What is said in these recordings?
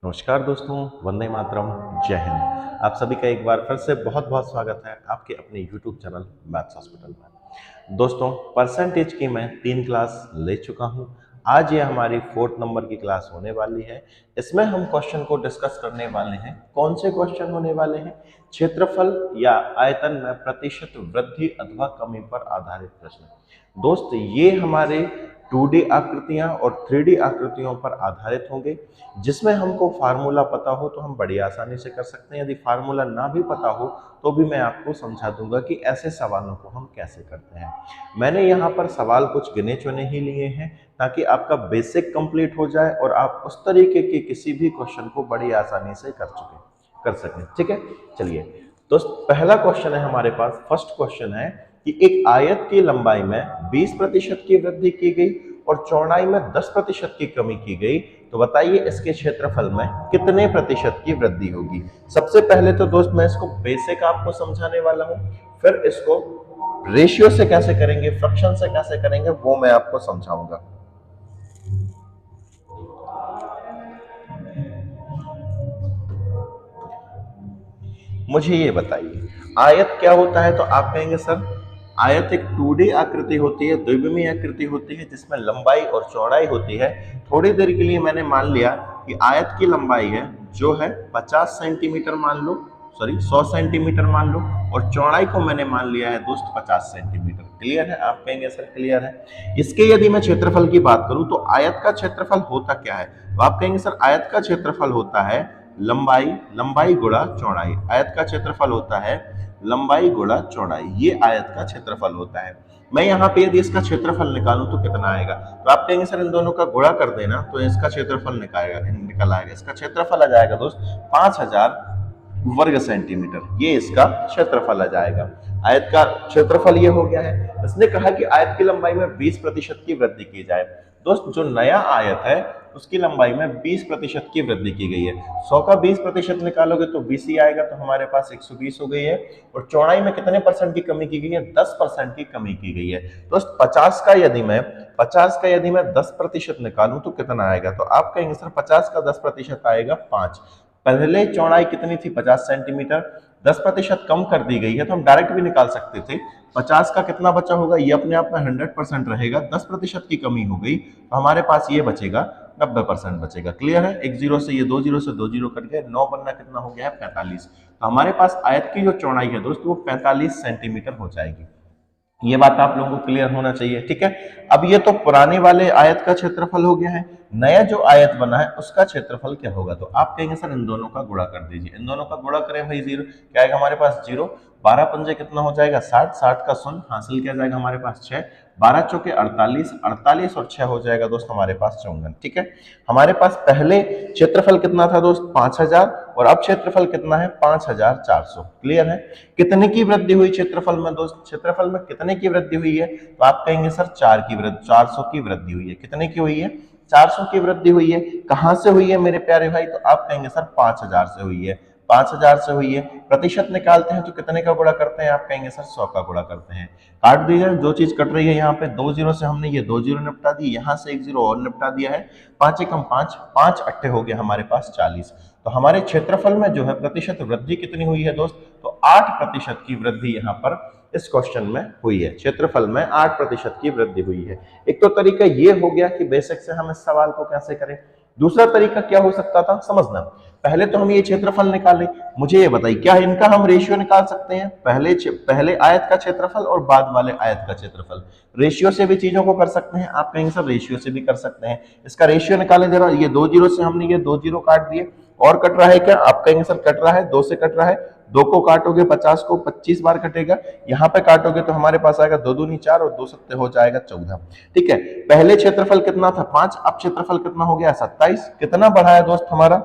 नमस्कार दोस्तों, वंदे मातरम, जय हिंद। आप सभी का एक बार फिर से बहुत बहुत स्वागत है आपके अपने YouTube चैनल मैथ्स हॉस्पिटल में। दोस्तों, परसेंटेज की मैं 3 क्लास ले चुका हूं। आज ये हमारी 4th नंबर की क्लास होने वाली है। इसमें हम क्वेश्चन को डिस्कस करने वाले हैं। कौन से क्वेश्चन होने वाले हैं? क्षेत्रफल या आयतन में प्रतिशत वृद्धि अथवा कमी पर आधारित प्रश्न। दोस्त, ये हमारे 2D आकृतियां और 3D आकृतियों पर आधारित होंगे। जिसमें हमको फार्मूला पता हो तो हम बड़ी आसानी से कर सकते हैं। यदि फार्मूला ना भी पता हो तो भी मैं आपको समझा दूंगा कि ऐसे सवालों को हम कैसे करते हैं। मैंने यहाँ पर सवाल कुछ गिने चुने ही लिए हैं ताकि आपका बेसिक कंप्लीट हो जाए और आप उस तरीके के किसी भी क्वेश्चन को बड़ी आसानी से कर सकें। ठीक है, चलिए दोस्त, पहला क्वेश्चन है हमारे पास। फर्स्ट क्वेश्चन है कि एक आयत की लंबाई में 20% की वृद्धि की गई और चौड़ाई में 10% की कमी की गई, तो बताइए इसके क्षेत्रफल में कितने प्रतिशत की वृद्धि होगी। सबसे पहले तो दोस्त मैं इसको बेसिक आपको समझाने वाला हूं, फिर इसको रेशियो से कैसे करेंगे, फ्रैक्शन से कैसे करेंगे, वो मैं आपको समझाऊंगा। मुझे ये बताइए, आयत क्या होता है? तो आप कहेंगे सर, आयत एक 2D आकृति होती है, द्विविमीय आकृति होती है जिसमें लंबाई और चौड़ाई होती है। थोड़ी देर के लिए मैंने मान लिया कि आयत की लंबाई है जो है 50 सेंटीमीटर मान लो, सॉरी 100 सेंटीमीटर मान लो, और चौड़ाई को मैंने मान लिया है दोस्त 50 सेंटीमीटर। क्लियर है? आप कहेंगे सर क्लियर है। इसके यदि मैं क्षेत्रफल की बात करूं तो आयत का क्षेत्रफल होता क्या है? तो आप कहेंगे सर आयत का क्षेत्रफल होता है लंबाई, लंबाई गुणा चौड़ाई। आयत का क्षेत्रफल होता है लंबाई गुणा चौड़ाई, ये आयत का क्षेत्रफल होता है। मैं यहाँ पे यदि इसका क्षेत्रफल निकालूं तो कितना आएगा? तो आप कहेंगे सर इन दोनों का गुणा कर देना तो इसका क्षेत्रफल निकल आएगा। इसका क्षेत्रफल आ जाएगा दोस्त 5000 वर्ग सेंटीमीटर, ये इसका क्षेत्रफल आ जाएगा। आयत का क्षेत्रफल ये हो गया है। इसने कहा कि आयत की लंबाई में 20% की वृद्धि की जाए। दोस्त, जो नया आयत है उसकी लंबाई में 20% की वृद्धि की गई है। 100 का 20% निकालोगे तो 20 ही आएगा, तो हमारे पास 120 हो गई है। और चौड़ाई में कितने परसेंट की कमी की गई है? 10% की कमी की गई है। दोस्त, 50 का यदि मैं 10% निकालूं तो कितना आएगा? तो आप कहेंगे सर 50 का 10% आएगा 5। पहले चौड़ाई कितनी थी? 50 सेंटीमीटर, 10% कम कर दी गई है तो हम डायरेक्ट भी निकाल सकते थे। 50 का कितना बचा होगा? ये अपने आप में 100% रहेगा। 10% की कमी हो गई तो हमारे पास ये बचेगा 90% बचेगा। क्लियर है? एक जीरो से ये दो जीरो कट गए, 9 बनना कितना हो गया है? 45। तो हमारे पास आयत की जो चौड़ाई है दोस्तों वो 45 सेंटीमीटर हो जाएगी। ये बात आप लोगों को क्लियर होना चाहिए। ठीक है, अब ये तो पुराने वाले आयत का क्षेत्रफल हो गया है। नया जो आयत बना है उसका क्षेत्रफल क्या होगा? तो आप कहेंगे सर इन दोनों का गुणा कर दीजिए। इन दोनों का गुणा करें भाई, जीरो क्या आएगा हमारे पास? जीरो। 12 पंजे कितना हो जाएगा? 60, 60 का शून्य हासिल किया जाएगा हमारे पास 6, 12 चौके 48, 48 और 6 हो जाएगा दोस्त हमारे पास 54। ठीक है, हमारे पास पहले क्षेत्रफल कितना था दोस्त? 5000, और अब क्षेत्रफल कितना है? 5400। क्लियर है? कितने की वृद्धि हुई क्षेत्रफल में दोस्त? क्षेत्रफल में कितने की वृद्धि हुई है? तो आप कहेंगे सर 400 की वृद्धि हुई है। कितने की हुई है? 400 की वृद्धि हुई है। कहां से हुई है मेरे प्यारे भाई? तो आप कहेंगे सर 5000 से हुई है। 5000 से हुई है। प्रतिशत निकालते हैं तो कितने का गुणा करते हैं? आप कहेंगे सर 100 का गुणा करते हैं। काट दीजिए, जो चीज कट रही है यहाँ पे 2 जीरो से हमने ये 2 जीरो निपटा दी, यहाँ से 1 जीरो और निपटा दिया है। 5 एकम 5, 5 अट्ठे हो गया हमारे पास 40। तो हमारे क्षेत्रफल में जो है प्रतिशत वृद्धि कितनी हुई है दोस्त? तो 8% की वृद्धि यहाँ पर इस क्वेश्चन में हुई है। क्षेत्रफल में 8% की वृद्धि हुई है। एक तो तरीका ये हो गया कि बेसिक से हम इस सवाल को कैसे करें। दूसरा तरीका क्या हो सकता था समझना। पहले तो हम ये क्षेत्रफल निकालें। मुझे ये बताइए, क्या इनका हम रेशियो निकाल सकते हैं? पहले आयत का क्षेत्रफल और बाद वाले आयत का क्षेत्रफल। रेशियो से भी चीजों को कर सकते हैं। आप कहेंगे सर रेशियो से भी कर सकते हैं। इसका रेशियो निकालें जरा। ये 2 जीरो से हमने ये 2 जीरो काट दिए। और कट रहा है क्या? आप कहेंगे सर कट रहा है, 2 से कट रहा है। 2 को काटोगे 50 को 25 बार कटेगा। यहाँ पे काटोगे तो हमारे पास आएगा 2 दूनी 4 और 2 सत्ते हो जाएगा 14। ठीक है, पहले क्षेत्रफल कितना था? 5। अब क्षेत्रफल कितना हो गया? 27। कितना बढ़ा है दोस्त हमारा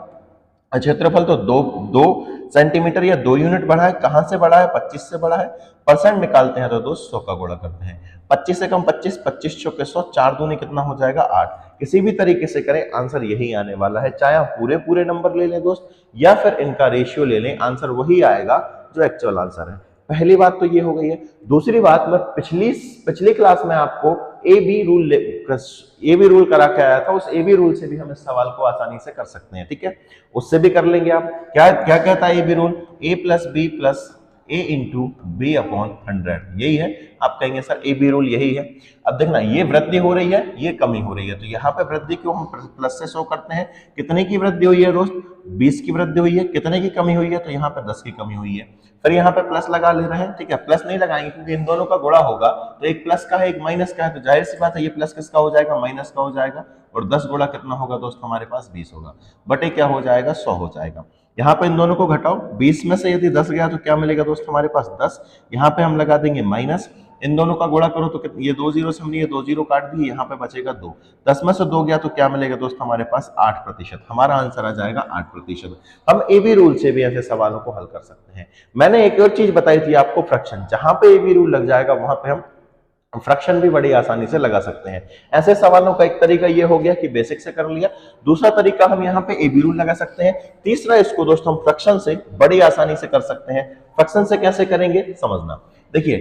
क्षेत्रफल? तो 2 सेंटीमीटर या 2 यूनिट बढ़ा है। कहां से बढ़ा है? 25 से बढ़ा है। परसेंट निकालते हैं तो दोस्त 100 का गुणा करते हैं। 25 से कम 25, 25 चौके 100, 4 दूनी कितना हो जाएगा? 8। किसी भी तरीके से करें आंसर यही आने वाला है। चाहे आप पूरे पूरे नंबर ले लें दोस्त या फिर इनका रेशियो ले लें, आंसर वही आएगा जो एक्चुअल आंसर है। पहली बात तो ये हो गई है। दूसरी बात, मैं पिछली क्लास में आपको ए बी रूल करा के आया था, उस ए बी रूल से भी हम इस सवाल को आसानी से कर सकते हैं, ठीक है, उससे भी कर लेंगे आप। क्या क्या कहता है A B rule? A plus B plus A into B upon 100, यही है। आप कहेंगे सर ए बी रूल यही है। अब देखना, ये वृद्धि हो रही है, ये कमी हो रही है, तो यहाँ पे वृद्धि को हम प्लस से शो करते हैं। कितने की वृद्धि हुई है दोस्त? 20 की वृद्धि हुई है। कितने की कमी हुई है? तो यहाँ पे 10 की कमी हुई है। फिर यहाँ पे प्लस लगा ले रहे हैं, ठीक है, प्लस नहीं लगाएंगे क्योंकि इन दोनों का गुणा होगा, तो एक प्लस का है एक माइनस का है, तो जाहिर सी बात है ये प्लस किसका हो जाएगा? माइनस का हो जाएगा। और 10 गुणा कितना होगा दोस्त? हमारे पास 20 होगा, बटे क्या हो जाएगा? 100 हो जाएगा। यहाँ पे इन दोनों को घटाओ, 20 में से यदि 10 गया तो क्या मिलेगा दोस्त? हमारे पास 10। यहाँ पे हम लगा देंगे माइनस, इन दोनों का गुणा करो तो ये 2 जीरो से हमने ये 2 जीरो काट दिए, यहाँ पे बचेगा 2। 10 में से 2 गया तो क्या मिलेगा दोस्त? हमारे पास 8%। हमारा आंसर आ जाएगा 8%। हम ए बी रूल से भी ऐसे सवालों को हल कर सकते हैं। मैंने एक और चीज बताई थी आपको, फ्रैक्शन, जहां पे ए बी रूल लग जाएगा वहां पे हम फ्रैक्शन भी बड़ी आसानी से लगा सकते हैं। ऐसे सवालों का एक तरीका ये हो गया कि बेसिक से कर लिया, दूसरा तरीका हम यहाँ पे ए बी रूल लगा सकते हैं, तीसरा इसको दोस्तों हम फ्रैक्शन से बड़ी आसानी से कर सकते हैं। फ्रैक्शन से कैसे करेंगे समझना। देखिए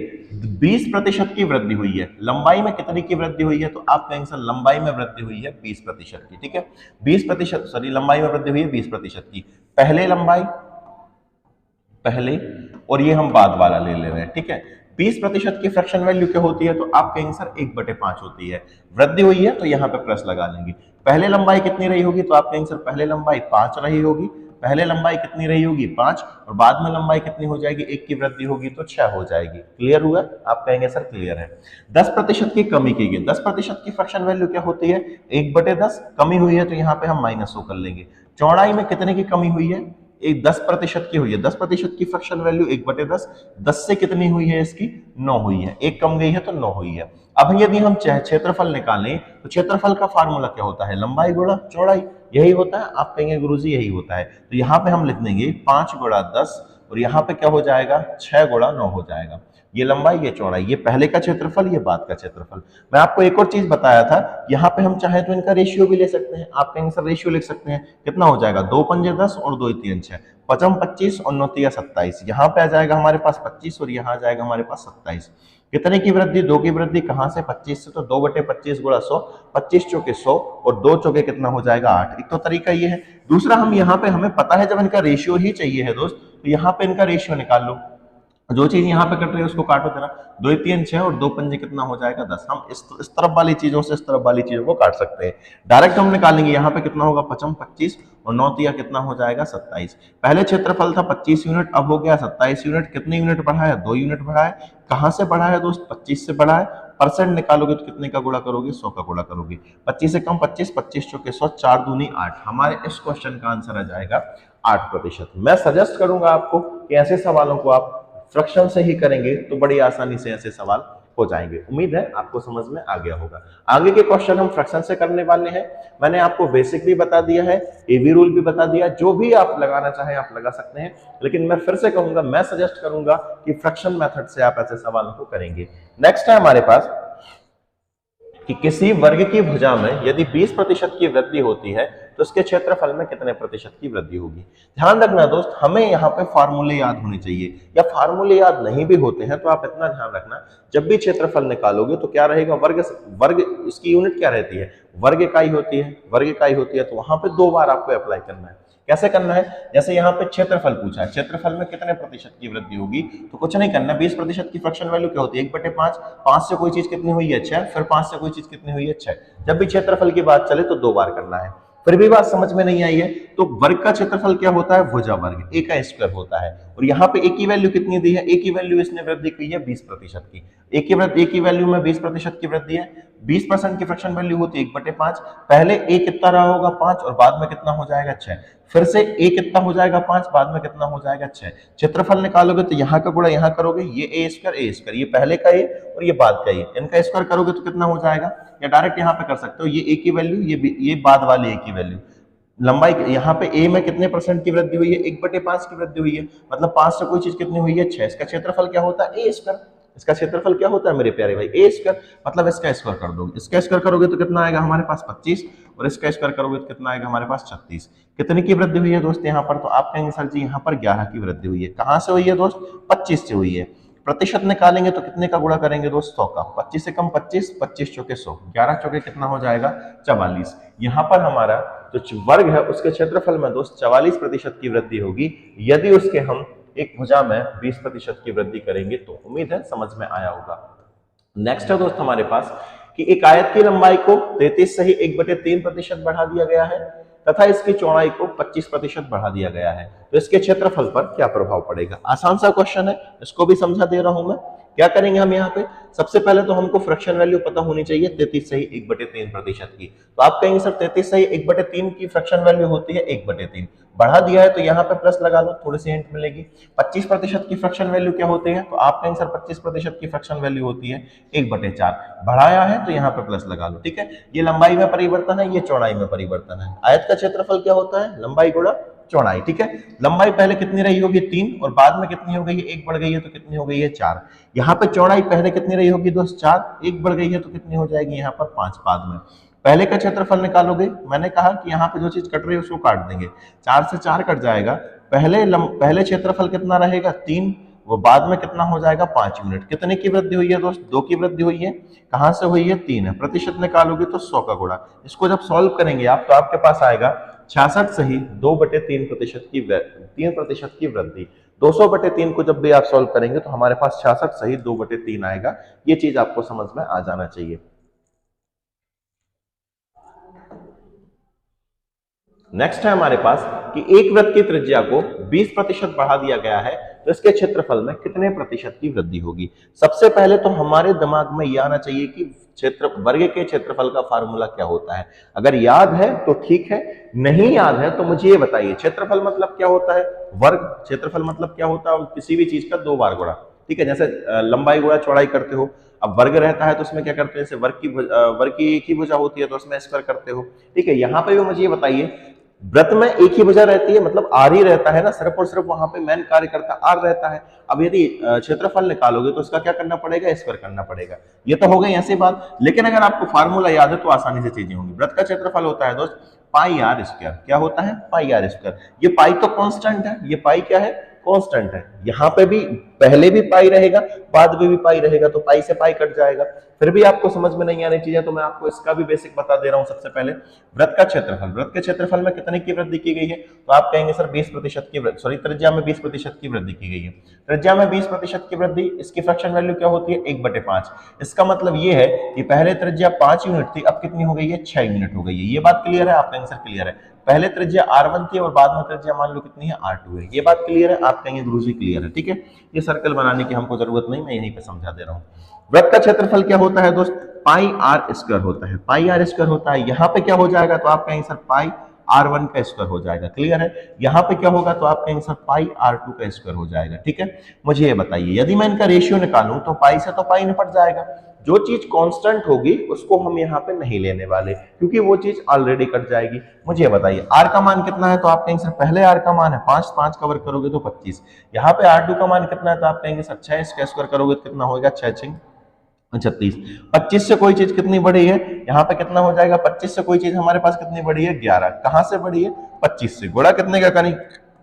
20% की वृद्धि हुई है, लंबाई में कितनी की वृद्धि हुई है? तो आप कहेंगे सर लंबाई में वृद्धि हुई है 20% की, ठीक है, 20%, सॉरी लंबाई में वृद्धि हुई है 20% की। पहले लंबाई, पहले, और ये हम बाद वाला ले रहे हैं, ठीक है। 20% की फ्रैक्शन वैल्यू क्या होती है? तो आप कहेंगे सर 1/5 होती है। वृद्धि हुई है तो यहाँ पे प्लस लगा लेंगे। पहले लंबाई कितनी रही होगी? तो आप कहेंगे सर पहले लंबाई 5 रही होगी। पहले लंबाई कितनी रही होगी? 5, और बाद में लंबाई कितनी हो जाएगी? 1 की वृद्धि होगी तो 6 हो जाएगी। क्लियर हुआ? आप कहेंगे सर क्लियर है। 10% की कमी की गई, 10% की फ्रैक्शन वैल्यू क्या होती है? 1/10। कमी हुई है तो यहाँ पे हम माइनस कर लेंगे। चौड़ाई में कितने की कमी हुई है? एक 10% की हुई है, 10% की फ्रैक्शन वैल्यू 1/10, 10 से कितनी हुई है? इसकी 9 हुई है, एक कम गई है तो 9 हुई है। अब यदि हम क्षेत्रफल निकालें तो क्षेत्रफल का फार्मूला क्या होता है? लंबाई गुणा चौड़ाई, यही होता है। आप कहेंगे गुरुजी यही होता है, तो यहाँ पे हम लिख देंगे 5 गुणा 10, और यहाँ पे क्या हो जाएगा? 6 गुणा 9 हो जाएगा। ये लंबाई, ये चौड़ाई, ये पहले का क्षेत्रफल, ये बाद का क्षेत्रफल। मैं आपको एक और चीज बताया था, यहाँ पे हम चाहे तो इनका रेशियो भी ले सकते हैं। आप कहेंगे सर रेशियो लिख सकते हैं, कितना हो जाएगा? 2 पंजे 10 और 2 3 6, 5 25 और 9 3 27। यहाँ पे आ जाएगा हमारे पास 25 और यहाँ आ जाएगा हमारे पास 27। कितने की वृद्धि? 2 की वृद्धि। कहां से? 25 से, तो 2/25 गुणा 100, 25 चौके 100 और 2 चौके कितना हो जाएगा? 8। एक तो तरीका ये है। दूसरा, हम यहाँ पे हमें पता है जब इनका रेशियो ही चाहिए है दोस्त, तो यहाँ पे इनका रेशियो निकाल लो। जो चीज यहाँ पे कट रही है उसको काटो जरा, 2 3 6 और 2 पंजे कितना हो जाएगा? 10। हम इस तरफ वाली चीजों से इस तरफ वाली चीजों को काट सकते हैं। डायरेक्ट हम निकालेंगे, यहाँ पे कितना होगा? 55 25 और 9 तिया कितना हो जाएगा? 27। पहले क्षेत्रफल था 25 यूनिट, अब हो गया 27 यूनिट। कितने यूनिट बढ़ा है? 2 यूनिट बढ़ा है। कहां से बढ़ा है दोस्त? 25 से बढ़ा है। परसेंट निकालोगे तो कितने का गुणा करोगे? 100 का गुणा करोगे। 25 से कम 25, 25 चौके 100, 4 दूनी 8। हमारे इस क्वेश्चन का आंसर आ जाएगा 8%। मैं सजेस्ट करूंगा आपको कि ऐसे सवालों को आप फ्रैक्शन से ही करेंगे तो बड़ी आसानी से ऐसे सवाल हो जाएंगे। उम्मीद है आपको समझ में आ गया होगा। आगे के क्वेश्चन हम फ्रैक्शन से करने वाले हैं। मैंने आपको बेसिक भी बता दिया है, एबी रूल भी बता दिया, जो भी आप लगाना चाहें आप लगा सकते हैं, लेकिन मैं फिर से कहूंगा, मैं सजेस्ट करूंगा कि फ्रैक्शन मेथड से आप ऐसे सवालों को करेंगे। नेक्स्ट है हमारे पास कि किसी वर्ग की भुजा में यदि 20% की वृद्धि होती है तो उसके क्षेत्रफल में कितने प्रतिशत की वृद्धि होगी। ध्यान रखना दोस्त, हमें यहाँ पे फार्मूले याद होने चाहिए, या फार्मूले याद नहीं भी होते हैं तो आप इतना ध्यान रखना, जब भी क्षेत्रफल निकालोगे तो क्या रहेगा? वर्ग इसकी यूनिट क्या रहती है? वर्ग इकाई होती है, वर्ग इकाई होती है। तो वहां पे 2 बार आपको अप्लाई करना है। कैसे करना है? जैसे यहाँ पे क्षेत्रफल पूछा है, क्षेत्रफल में कितने प्रतिशत की वृद्धि होगी, तो कुछ नहीं करना। 20% की फ्रैक्शन वैल्यू क्या होती है? 1/5। 5 से कोई चीज कितनी हुई है? 6। फिर 5 से कोई चीज कितनी हुई है? 6। जब भी क्षेत्रफल की बात चले तो 2 बार करना है। फिर भी बात समझ में नहीं आई है तो वर्ग का क्षेत्रफल क्या होता है? भुजा वर्ग, ए का स्क्वायर होता है। और यहाँ पे ए की वैल्यू कितनी दी है? ए की वैल्यू इसने वृद्धि की है 20% की। ए की वैल्यू में 20% की वृद्धि है। 20% की फ्रैक्शन वैल्यू होती है 1/5। पहले ए कितना रहा होगा? 5, और बाद में कितना हो जाएगा? 6। फिर से ए कितना हो जाएगा? 5, बाद में कितना हो जाएगा? 6। क्षेत्रफल निकालोगे तो यहाँ का गुणा यहाँ करोगे, ये ए स्क्वायर, ये पहले का ए और ये बाद का ए, इनका स्क्वायर करोगे तो कितना हो जाएगा? या डायरेक्ट यहाँ पे कर सकते हो, ये ए की वैल्यू, ये बाद वाले ए की वैल्यू। लंबाई यहाँ पे ए में कितने परसेंट की वृद्धि हुई है? 1/5 की वृद्धि हुई है। मतलब 5 से कोई चीज कितनी हुई है? 6। इसका क्षेत्रफल क्या होता है? ए स्क्वायर। इसका क्षेत्रफल क्या होता है मेरे प्यारे भाई? ए स्क्वायर। मतलब इसका स्क्वायर कर दोगे, इसका स्क्वायर करोगे तो कितना आएगा हमारे पास? 25, और इसका स्क्वायर करोगे तो कितना आएगा हमारे पास? 36। कितने की वृद्धि हुई है दोस्त यहाँ पर? तो आप कहेंगे सर जी यहाँ पर 11 की वृद्धि हुई है। कहां से हुई है दोस्त? 25 से हुई है। प्रतिशत निकालेंगे तो कितने का गुणा करेंगे दोस्त, 100 का। 25 से कम 25, 25 चौके 100, 11 चौके कितना हो जाएगा, 44। यहाँ पर हमारा जो वर्ग है उसके क्षेत्रफल में दोस्त 44% की वृद्धि होगी यदि उसके हम एक भुजा में 20% की वृद्धि करेंगे तो। उम्मीद है समझ में आया होगा। नेक्स्ट है दोस्त हमारे पास कि एक आयत की लंबाई को 33 सही 1/3% बढ़ा दिया गया है तथा इसकी चौड़ाई को 25% बढ़ा दिया गया है, तो इसके क्षेत्रफल पर क्या प्रभाव पड़ेगा। आसान सा क्वेश्चन है, इसको भी समझा दे रहा हूं मैं। क्या करेंगे हम यहाँ पे, सबसे पहले तो हमको फ्रैक्शन वैल्यू पता होनी चाहिए 33 सही 1/3% की। तो आप कहेंगे सर 33 सही 1/3 की फ्रैक्शन वैल्यू होती है 1/3, बढ़ा दिया है तो यहाँ पे प्लस लगा लो, थोड़ी सी हिंट मिलेगी। 25% की फ्रैक्शन वैल्यू क्या होती है, तो आप कहेंगे सर 25% की फ्रैक्शन वैल्यू होती है 1/4, बढ़ाया है तो यहाँ पे प्लस लगा लो, ठीक है। ये लंबाई में परिवर्तन है, ये चौड़ाई में परिवर्तन है। आयत का क्षेत्रफल क्या होता है, लंबाई गुणा चौड़ाई, ठीक है। लंबाई पहले कितनी रही होगी 3 और बाद में कितनी हो गई है, 1 बढ़ गई है तो कितनी हो गई है 4। यहाँ पे चौड़ाई पहले कितनी रही होगी दोस्त 4, 1 बढ़ गई है तो कितनी हो जाएगी यहाँ पर 5 बाद में। पहले का क्षेत्रफल निकालोगे, मैंने कहा कि यहाँ पे जो चीज कट रही है उसको काट देंगे, 4 से 4 कट जाएगा। पहले क्षेत्रफल कितना रहेगा 3, वो बाद में कितना हो जाएगा 5 यूनिट। कितने की वृद्धि हुई है दोस्त, 2 की वृद्धि हुई है। कहां से हुई है, 3 है। प्रतिशत निकालोगे तो 100 का गुणा। इसको जब सॉल्व करेंगे आप तो आपके पास आएगा 66 सही 2/3% की 3% की वृद्धि। 200/3 को जब भी आप सॉल्व करेंगे तो हमारे पास 66 सही 2/3 आएगा। ये चीज आपको समझ में आ जाना चाहिए। नेक्स्ट है हमारे पास कि एक वृत्त की त्रिज्या को 20% बढ़ा दिया गया है तो इसके क्षेत्रफल में कितने प्रतिशत की वृद्धि होगी। सबसे पहले तो हमारे दिमाग में यह आना चाहिए कि वर्ग के क्षेत्रफल का फार्मूला क्या होता है। अगर याद है तो ठीक है, नहीं याद है तो मुझे ये बताइए क्षेत्रफल मतलब क्या होता है, वर्ग। क्षेत्रफल मतलब क्या होता है, किसी भी चीज का 2 बार गुणा, ठीक है। जैसे लंबाई गुणा चौड़ाई करते हो, अब वर्ग रहता है तो उसमें क्या करते हैं, जैसे वर्ग की एक ही भुजा होती है तो उसमें स्क्वायर करते हो, ठीक है। यहाँ पे भी मुझे ये बताइए व्रत में एक ही भुजा रहती है, मतलब आर ही रहता है ना, सिर्फ और सिर्फ वहां पे मेन कार्य करता आर रहता है। अब यदि क्षेत्रफल निकालोगे तो उसका क्या करना पड़ेगा, स्क्वायर करना पड़ेगा। ये तो हो गई ऐसी बात, लेकिन अगर आपको फार्मूला याद है तो आसानी से चीजें होंगी। व्रत का क्षेत्रफल होता है दोस्त पाई आर स्क्वायर। क्या होता है, पाई आर स्क्वायर। ये पाई तो कांस्टेंट है, ये पाई क्या है, कांस्टेंट है। यहाँ पे भी पहले भी पाई रहेगा, बाद में भी पाई रहेगा, तो पाई से पाई कट जाएगा। फिर भी आपको समझ में नहीं आनी चीजें तो मैं आपको इसका भी बेसिक बता दे रहा हूं। सबसे पहले व्रत का क्षेत्रफल, व्रत के क्षेत्रफल में कितने की वृद्धि की गई है, तो आप कहेंगे सर 20% की वृद्धि, सॉरी त्रिज्या में 20% की वृद्धि की गई है। त्रिज्या में 20% की वृद्धि, इसकी फ्रैक्शन वैल्यू क्या होती है 1/5। इसका मतलब ये है कि पहले त्रिज्या 5 यूनिट थी, अब कितनी हो गई है 6 यूनिट हो गई है। ये बात क्लियर है, आपका आंसर क्लियर है। पहले त्रिज्या R1 थी और बाद में त्रिज्या मान लो कितनी है R2 है। ये बात क्लियर है, आप कहेंगे गुरुजी क्लियर है, ठीक है। ये सर्कल बनाने की हमको जरूरत नहीं, मैं यहीं पे समझा दे रहा हूँ। वृत्त का क्षेत्रफल क्या होता है दोस्त, पाई आर स्क्वायर होता है, पाई आर स्क्वायर होता है। यहाँ पे क्या हो जाएगा, तो आप कहेंगे सर पाई R1 का स्क्वायर हो जाएगा, क्लियर है। यहाँ पे क्या होगा, तो आप कहेंगे सर पाई R2 का स्क्वायर हो जाएगा, ठीक है। मुझे ये बताइए यदि मैं इनका रेशियो निकालूं तो पाई से तो पाई निपट जाएगा। जो चीज कांस्टेंट होगी उसको हम यहाँ पे नहीं लेने वाले, क्योंकि वो चीज ऑलरेडी कट जाएगी। मुझे बताइए आर का मान कितना है, तो आप कहेंगे सर पहले आर का मान है 5, 5 कवर करोगे तो 25। यहाँ पे R2 का मान कितना है, तो आप कहेंगे सर 6, इसका स्क्वायर करोगे तो कितना होगा 6 6 36। 25 से कोई चीज कितनी बड़ी है, यहाँ पे कितना हो जाएगा, 25 से कोई चीज हमारे पास कितनी बड़ी है 11। कहां से बड़ी है, 25 से। गुणा कितने का करें,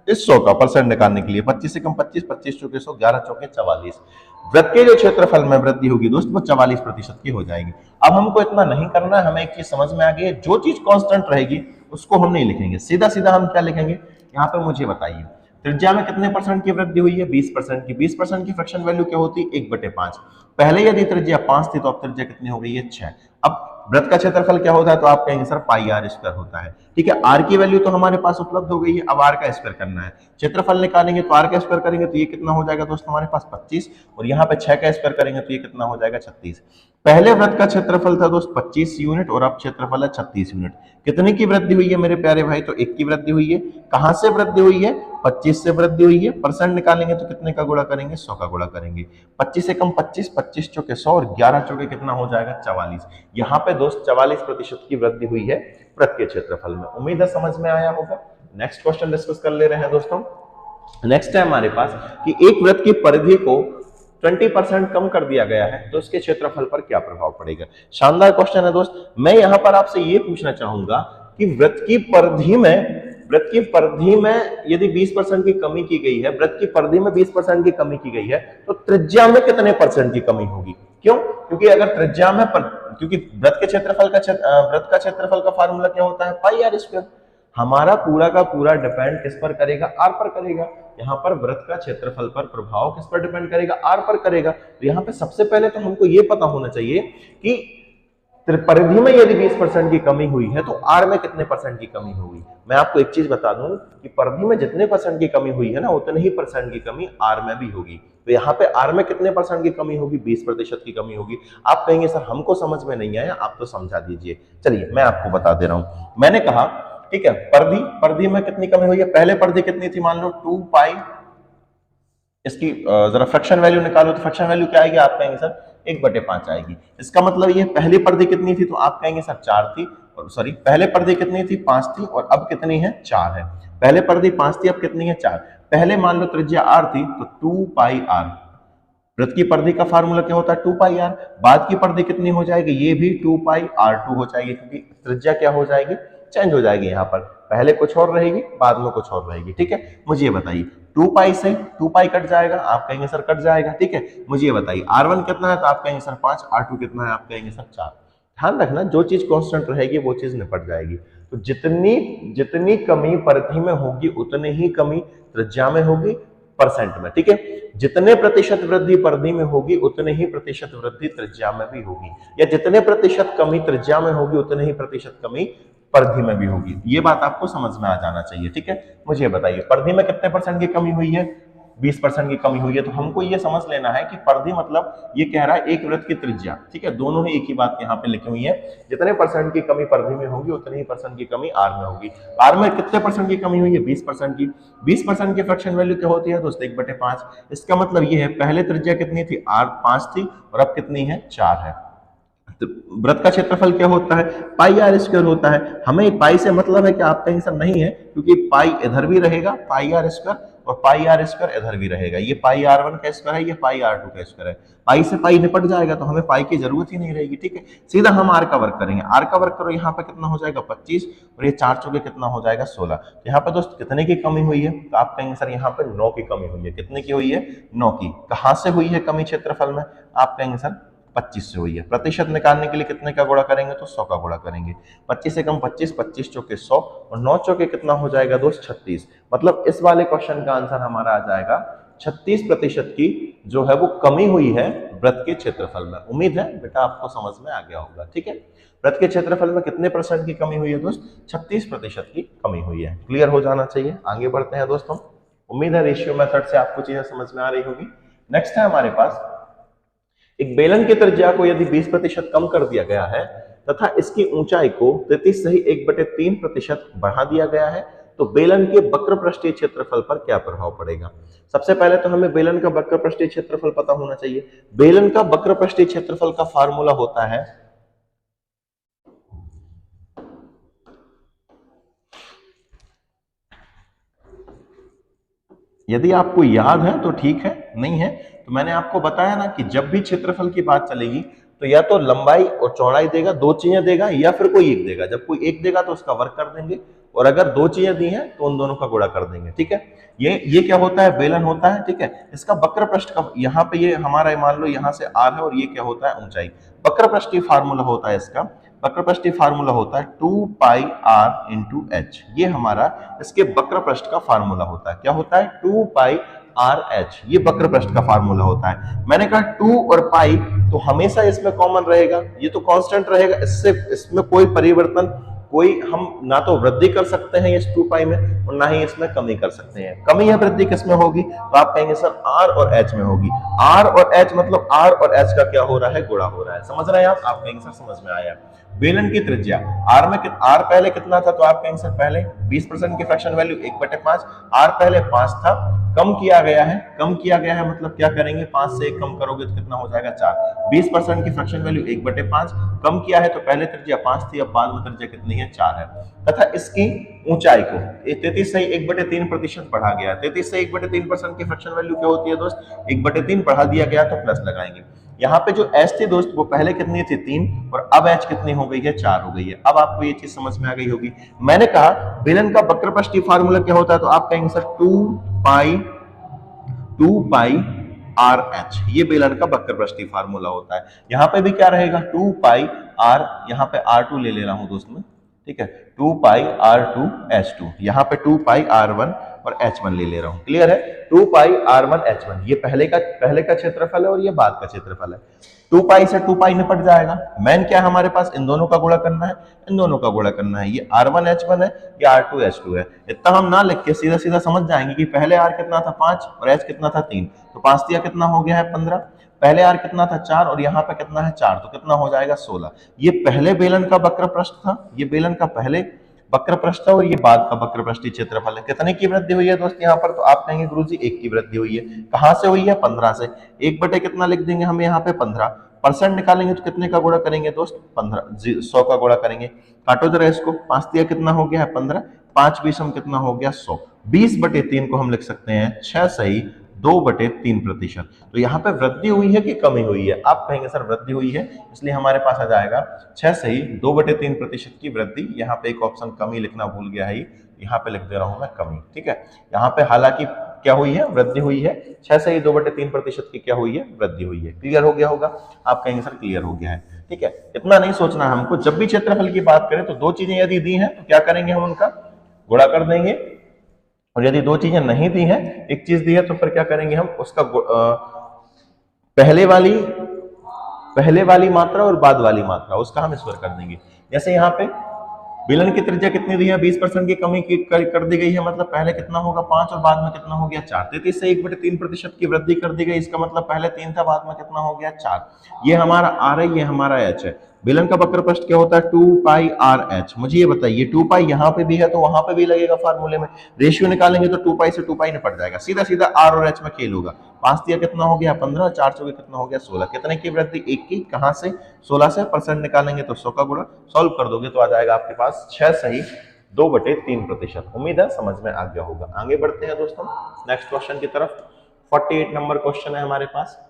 इस 100 का परसेंट निकालने के लिए। 25 से कम 25, 25 चौके 100, 11 चौके 44। वृत्त के जो क्षेत्रफल में वृद्धि होगी दोस्त वो 44% की हो जाएगी। अब हमको इतना नहीं करना है, हमें एक चीज समझ में आ गई है, जो चीज कांस्टेंट रहेगी उसको हम नहीं लिखेंगे, सीधा सीधा हम क्या लिखेंगे। यहाँ पे मुझे बताइए त्रिज्या में कितने परसेंट की वृद्धि हुई है, 20% की। 20% की फ्रैक्शन वैल्यू क्या होती है 1/5। पहले यदि त्रिज्या 5 थी तो अब त्रिज्या कितनी हो गई है 6। अब वृत्त का क्षेत्रफल क्या होता है, तो आप कहेंगे सर पाई आर स्क्वायर होता है, ठीक है। आर की वैल्यू तो हमारे पास उपलब्ध हो गई है, अब आर का स्क्वायर करना है। क्षेत्रफल निकालेंगे तो आर का स्क्वायर करेंगे तो ये कितना हो जाएगा दोस्त हमारे पास 25, और यहाँ पे 6 का स्क्वायर करेंगे तो ये कितना हो जाएगा 36। पहले वृत्त का क्षेत्रफल था दोस्त 25 यूनिट और अब क्षेत्रफल है 36 यूनिट। कितने की वृद्धि हुई है मेरे प्यारे भाई, तो 1 की वृद्धि हुई है। कहां से वृद्धि हुई है, 25 से वृद्धि हुई है। परसेंट निकालेंगे तो कितने का गुणा करेंगे, 100 का गुणा करेंगे। 25 से कम 25, 25 चौके 100 और 11 चौके कितना हो जाएगा 44। यहाँ पे दोस्त 44% की वृद्धि हुई है वृत्त के क्षेत्रफल में। उम्मीद है समझ में आया होगा। नेक्स्ट क्वेश्चन डिस्कस कर ले रहे हैं दोस्तों। नेक्स्ट है हमारे पास कि एक वृत्त की परिधि को 20% कम कर दिया गया है तो इसके क्षेत्रफल पर क्या प्रभाव पड़ेगा। शानदार क्वेश्चन है दोस्त। मैं यहां पर आपसे यह पूछना चाहूंगा कि वृत्त की परिधि में वृत्त की परिधि में यदि 20% की कमी की गई है, वृत्त की परिधि में 20% की कमी की गई है, तो त्रिज्या में कितने परसेंट की कमी होगी? क्यों? क्योंकि अगर त्रिज्या में क्योंकि वृत्त का क्षेत्रफल का फार्मूला क्या होता है? पाई आर स्क्वायर। हमारा पूरा का पूरा डिपेंड किस पर करेगा? आर पर करेगा। यहाँ पर वृत्त का क्षेत्रफल पर प्रभाव किस पर डिपेंड करेगा? आर पर करेगा। तो यहाँ पे सबसे पहले तो हमको ये पता होना चाहिए कि परिधि में यदि 20% की कमी हुई है तो आर में कितने परसेंट की कमी होगी। मैं आपको एक चीज बता दूं कि परिधि में जितने परसेंट की कमी हुई है ना, उतने ही परसेंट की कमी आर में भी होगी। तो यहाँ पे आर में कितने परसेंट की कमी होगी? 20% की कमी होगी। आप कहेंगे सर हमको समझ में नहीं आया, आप तो समझा दीजिए। चलिए मैं आपको बता दे रहा हूं। मैंने कहा ठीक है, परिधि में कितनी कमी हुई है? पहले परिधि कितनी थी? मान लो 2 पाई, इसकी जरा फ्रैक्शन वैल्यू निकालो तो फ्रैक्शन वैल्यू क्या आएगी? आप कहेंगे सर 1/5 आएगी। इसका मतलब ये पहली परिधि कितनी थी? तो आप कहेंगे सर 4 थी, और सॉरी पहले परिधि कितनी थी? 5 थी, और अब कितनी है? 4 है। पहले परिधि 5 थी, अब कितनी है? 4। पहले मान लो त्रिज्या r थी तो 2 पाई r। वृत्त की परिधि का फार्मूला क्या होता है? 2 पाई r। बाद की परिधि कितनी हो जाएगी? ये भी 2 पाई r2 हो जाएगी, क्योंकि त्रिज्या क्या हो जाएगी? चेंज हो जाएगी। यहाँ पर पहले कुछ और रहेगी, बाद में कुछ और रहेगी। ठीक है, मुझे ये बताइए 2 पाई से 2 पाई कट जाएगा, आप कहेंगे सर कट जाएगा। ठीक है, मुझे ये बताइए r1 कितना है? तो आप कहेंगे सर 5। r2 कितना है? आप कहेंगे सर 4। ध्यान रखना, जो चीज कांस्टेंट रहेगी वो चीज निपट जाएगी। तो जितनी कमी परिधि में होगी उतनी ही कमी त्रिज्या में होगी परसेंट में। ठीक है, जितने प्रतिशत वृद्धि परिधि में होगी उतने ही प्रतिशत वृद्धि त्रिज्या में भी होगी, या जितने प्रतिशत कमी त्रिज्या में होगी उतने ही प्रतिशत कमी परिधि में भी होगी। ये बात आपको समझ में आ जाना चाहिए। ठीक है, मुझे बताइए परिधि में कितने परसेंट की कमी हुई है? 20% की कमी हुई है। तो हमको ये समझ लेना है कि परिधि मतलब ये कह रहा है एक वृत्त की त्रिज्या। ठीक है, दोनों ही एक ही बात यहाँ पे लिखी हुई है। जितने परसेंट की कमी परिधि में होगी उतने ही परसेंट की कमी आर में होगी। आर में कितने परसेंट की कमी हुई है? 20% की। 20% की फ्रैक्शन वैल्यू क्या होती है दोस्तों? 1/5। इसका मतलब ये है पहले त्रिज्या कितनी थी? आर 5 थी, और अब कितनी है? 4 है। तो वृत्त का क्षेत्रफल क्या होता है? पाई आर स्क्वायर होता है। हमें पाई से मतलब है कि आप कहेंगे सर नहीं है, क्योंकि पाई इधर भी रहेगा पाई आर स्क्वायर, और पाई आर स्क्वायर इधर भी रहेगा। ये पाई r1 का स्क्वायर है, ये पाई r2 का स्क्वायर है। पाई से पाई निपट जाएगा तो हमें पाई की जरूरत ही नहीं रहेगी। ठीक है, सीधा हम r का वर्क करेंगे। r का वर्क करो, यहाँ पे कितना हो जाएगा? 25, और ये 4 चौके कितना हो जाएगा? 16। तो यहाँ पे दोस्त कितने की कमी हुई है? तो आप कहेंगे सर यहाँ पे 9 की कमी हुई है। कितने की हुई है? 9 की। कहां से हुई है कमी क्षेत्रफल में? आप कहेंगे सर 25 से हुई है। प्रतिशत निकालने के लिए कितने का गुणा करेंगे? तो 100 का गुणा करेंगे। 25 से कम 25, 25 चौके 100, और 9 चौके कितना हो जाएगा दोस्त? 36। मतलब इस वाले क्वेश्चन का आंसर हमारा आ जाएगा 36% की जो है वो कमी हुई है वृत्त के क्षेत्रफल में। उम्मीद है बेटा आपको समझ में आ गया होगा। ठीक है, वृत्त के क्षेत्रफल में कितने परसेंट की कमी हुई है दोस्त? 36% की कमी हुई है। क्लियर हो जाना चाहिए। आगे बढ़ते हैं दोस्तों। उम्मीद है रेशियो मेथड से आपको चीजें समझ में आ रही होगी। नेक्स्ट है हमारे पास, एक बेलन की त्रिज्या को यदि 20% कम कर दिया गया है तथा इसकी ऊंचाई को 33 सही 1/3% बढ़ा दिया गया है, तो बेलन के वक्र पृष्ठीय क्षेत्रफल पर क्या प्रभाव पड़ेगा? सबसे पहले तो हमें बेलन का वक्र पृष्ठीय क्षेत्रफल पता होना चाहिए। बेलन का वक्र पृष्ठीय क्षेत्रफल का फार्मूला होता है यदि आपको याद है तो ठीक है, नहीं है तो मैंने आपको बताया ना कि जब भी क्षेत्रफल की बात चलेगी तो या तो लंबाई और चौड़ाई देगा, दो चीजें देगा, या फिर कोई एक देगा। जब कोई एक देगा तो उसका वर्ग कर देंगे, और अगर दो चीजें दी हैं तो उन दोनों का गुणा कर देंगे। ठीक है, ये क्या होता है? बेलन होता है। ठीक है, इसका वक्र पृष्ठ का यहाँ पे ये हमारा मान लो यहाँ से आर है, और ये क्या होता है? ऊंचाई। वक्र पृष्ठीय फार्मूला होता है इसका, वक्र पृष्ठीय फार्मूला होता है 2 पाई r इंटू एच। ये हमारा इसके वक्र पृष्ठ का फार्मूला होता है। क्या होता है? 2 पाई आर एच, ये वक्र पृष्ठ का फार्मूला होता है। मैंने कहा 2 और पाई तो हमेशा इसमें कॉमन रहेगा, ये तो कांस्टेंट रहेगा, इसमें कोई परिवर्तन, कोई हम ना तो वृद्धि कर सकते हैं इस 2 पाई में, और ना ही इसमें कमी कर सकते हैं। कमी या वृद्धि किसमें होगी? तो आप कहेंगे सर आर और एच में होगी। आर और एच मतलब आर और एच का क्या हो रहा है? गुणा हो रहा है। समझ रहे हैं आप कहेंगे सर समझ में आया। बेलन की त्रिज्या आर में आर पहले कितना था? तो आप कहेंगे सर पहले 20% की फ्रैक्शन वैल्यू 1/5। आर पहले 5 था, कम किया गया है। कम किया गया है मतलब क्या करेंगे? 5 से 1 कम करोगे तो कितना हो जाएगा? 4। 20% की फ्रैक्शन वैल्यू 1/5 कम किया है, तो पहले त्रिज्या 5 थी, अब बाद में त्रिज्या कितनी है? 4 है। तथा इसकी ऊंचाई को 33 से 1/3% बढ़ा गया। 33 से 1/3% की फ्रैक्शन वैल्यू क्या होती है दोस्त? 1/3 बढ़ा दिया गया तो प्लस लगाएंगे। यहाँ पे जो एच थी दोस्त वो पहले कितनी थी 3 और अब एच कितनी हो गई है 4 हो गई है। अब आपको ये चीज समझ में आ गई होगी। मैंने कहा बेलन का वक्रपष्टीय फार्मूला क्या होता है, तो आप कहेंगे सर 2 पाई आर एच, ये बेलन का वक्रपष्टीय फार्मूला होता है। यहाँ पे भी क्या रहेगा 2 पाई आर, यहाँ पे R2 ले ले रहा हूं दोस्त में, ठीक है 2 पाई R2 H2, यहाँ पे 2 पाई R1 और H1 ले रहा हूं। क्लियर है, 2 पाई R1 H1, ये पहले का क्षेत्रफल है और ये बाद का क्षेत्रफल है। 2 पाई से 2 पाई निपट जाएगा। मैन क्या है हमारे पास, इन दोनों का गुणा करना है, इन दोनों का गुणा करना है। ये R1 H1 है, ये R2 H2 है। इतना हम ना लिख के सीधा सीधा समझ जाएंगे कि पहले R कितना था 5 और H कितना था 3, तो 5 दिया कितना हो गया है 15। पहले R कितना था 4 और यहाँ पे कितना है 4, तो कितना हो जाएगा 16। ये पहले बेलन का वक्रपृष्ठ था, ये बेलन का पहले वक्रपृष्ठ था और ये बाद का वक्रपृष्ठीय क्षेत्रफल है। कितने की वृद्धि हुई है दोस्त यहाँ पर, तो आप कहेंगे गुरुजी 1 की वृद्धि हुई है। कहां से हुई है, 15 से। 1 बटे कितना लिख देंगे हम यहाँ पे 15, परसेंट निकालेंगे तो कितने का गुणा करेंगे दोस्त 15, 100 का गुणा करेंगे। काटो जरा इसको, 5 दिया कितना हो गया है 15, 5 20 हम कितना हो गया 100। 20 बटे 3 को हम लिख सकते हैं 6 सही 2/3%। तो यहाँ पे वृद्धि हुई है कि कमी हुई है, आप कहेंगे सर वृद्धि हुई है, इसलिए हमारे पास आ जाएगा 6 सही 2/3% की वृद्धि। यहाँ पे एक ऑप्शन कमी लिखना भूल गया है, यहाँ पे लिख दे रहा हूं मैं कमी, ठीक है। यहाँ पे हालांकि क्या हुई है, वृद्धि हुई है, 6 सही 2/3% की क्या हुई है, वृद्धि हुई है। क्लियर हो गया होगा, आप कहेंगे सर क्लियर हो गया है, ठीक है। इतना नहीं सोचना है हमको, जब भी क्षेत्रफल की बात करें तो 2 चीजें यदि दी हैं तो क्या करेंगे, हम उनका गुणा कर देंगे, और यदि 2 चीजें नहीं दी हैं, एक चीज दी है तो फिर क्या करेंगे हम उसका पहले वाली मात्रा और बाद वाली मात्रा उसका हम ईश्वर कर देंगे। जैसे यहाँ पे बेलन की त्रिज्या कितनी दी है, 20% की कमी कर दी गई है, मतलब पहले कितना होगा 5 और बाद में कितना हो गया 4। 33 से 1/3% की वृद्धि कर दी गई, इसका मतलब पहले 3 था, बाद में कितना हो गया 4। ये हमारा R है, ये हमारा H है। बेलन का वक्रपृष्ठ क्या होता है 2 पाई आर एच। मुझे ये बताइए 2 पाई यहाँ पे भी है तो वहां पे भी लगेगा फार्मूले में, रेशियो निकालेंगे तो 2 पाई से 2 पाई निपट जाएगा, सीधा सीधा आर और एच में खेल होगा। 5 दिया कितना हो गया 15, 4 चौके कितना हो गया 16। कितने की वृद्धि, 1 की। कहां से, 16 से। परसेंट निकालेंगे तो 100 का गुणा, सॉल्व कर दोगे तो आ जाएगा आपके पास 6 सही 2/3%। उम्मीद है समझ में आ गया होगा। आगे बढ़ते हैं दोस्तों नेक्स्ट क्वेश्चन की तरफ। 48 नंबर क्वेश्चन है हमारे पास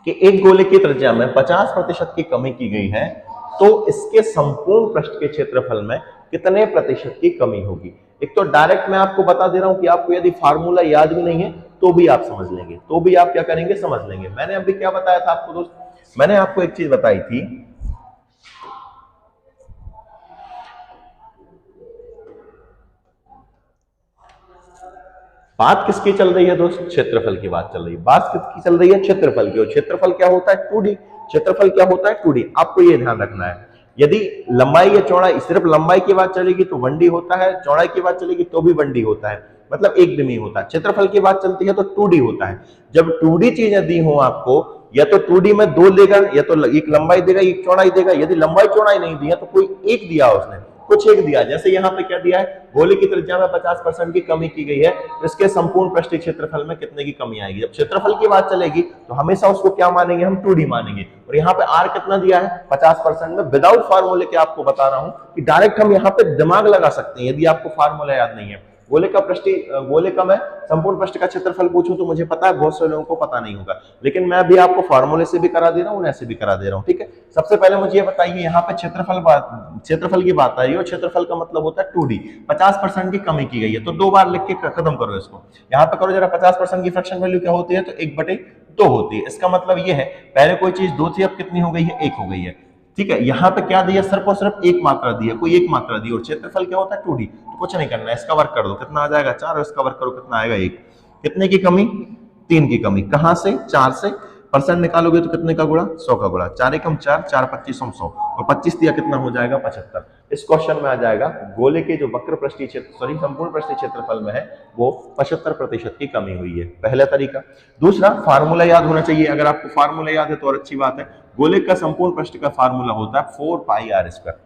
कि एक गोले की त्रिज्या में 50% की कमी की गई है तो इसके संपूर्ण पृष्ठ के क्षेत्रफल में कितने प्रतिशत की कमी होगी। एक तो डायरेक्ट मैं आपको बता दे रहा हूं कि आपको यदि फार्मूला याद भी नहीं है तो भी आप समझ लेंगे, तो भी आप क्या करेंगे समझ लेंगे। मैंने अभी क्या बताया था आपको दोस्त, मैंने आपको एक चीज बताई थी, बात किसकी चल रही है दोस्त, क्षेत्रफल की बात चल रही है। बात किसकी चल रही है, क्षेत्रफल की। और क्षेत्रफल क्या होता है 2D, क्षेत्रफल क्या होता है 2D। आपको ये ध्यान रखना है, यदि लंबाई या चौड़ाई, सिर्फ लंबाई की बात चलेगी तो 1D होता है, चौड़ाई की बात चलेगी तो भी 1D होता है, मतलब एक डिमी होता है। क्षेत्रफल की बात चलती है तो 2D होता है। जब 2D चीजें दी हो आपको, या तो 2D में 2 देगा, या तो एक लंबाई देगा एक चौड़ाई देगा। यदि लंबाई चौड़ाई नहीं दी है तो कोई एक दिया उसने, कुछ एक दिया। जैसे यहाँ पे क्या दिया है, गोले की त्रिज्या में 50% की कमी की गई है, इसके संपूर्ण पृष्ठीय क्षेत्रफल में कितने की कमी आएगी। जब क्षेत्रफल की बात चलेगी तो हमेशा उसको क्या मानेंगे, हम 2D मानेंगे। और यहाँ पे R कितना दिया है 50% में, विदाउट फार्मूले के आपको बता रहा हूं कि डायरेक्ट हम यहाँ पे दिमाग लगा सकते हैं। यदि आपको फार्मूला याद नहीं है, गोले का मैं संपूर्ण पृष्ठ का क्षेत्रफल पूछूं तो मुझे पता है बहुत से लोगों को पता नहीं होगा, लेकिन मैं भी आपको फार्मूले से भी करा दे रहा हूं, ऐसे भी करा दे रहा हूं, ठीक है। सबसे पहले मुझे ये बताइए, यहाँ पे क्षेत्रफल की बात आई है और क्षेत्रफल का मतलब होता है 2D। 50% की कमी की गई है तो 2 बार लिख के खत्म करो इसको। यहाँ पे करो जरा, 50% की फ्रैक्शन वैल्यू क्या होती है, तो 1/2 होती है। इसका मतलब ये है पहले कोई चीज 2 थी, अब कितनी हो गई है 1 हो गई है, ठीक है। यहाँ पे क्या दिया, सिर्फ और सिर्फ एक मात्रा दी है, कोई एक मात्रा दी। और क्षेत्रफल क्या होता है 2D, तो कुछ नहीं करना है, इसका वर्क कर दो, कितना आ जाएगा 4, और इसका वर्क करो कितना आएगा 1। कितने की कमी, 3 की कमी। कहां से, 4 से। परसेंट निकालोगे तो कितने का गुणा, 100 का गुणा। 4 एकम 4, 4 25 100, और 25 दिया कितना हो जाएगा 75। इस क्वेश्चन में आ जाएगा गोले के जो वक्र पृष्ठीय क्षेत्र संपूर्ण पृष्ठीय क्षेत्रफल में है वो 75% की कमी हुई है। पहला तरीका। दूसरा, फार्मूला याद होना चाहिए। अगर आपको फार्मूला याद है तो और अच्छी बात है। गोले का संपूर्ण पृष्ठ का फार्मूला होता है 4 पाई आर स्क्वायर।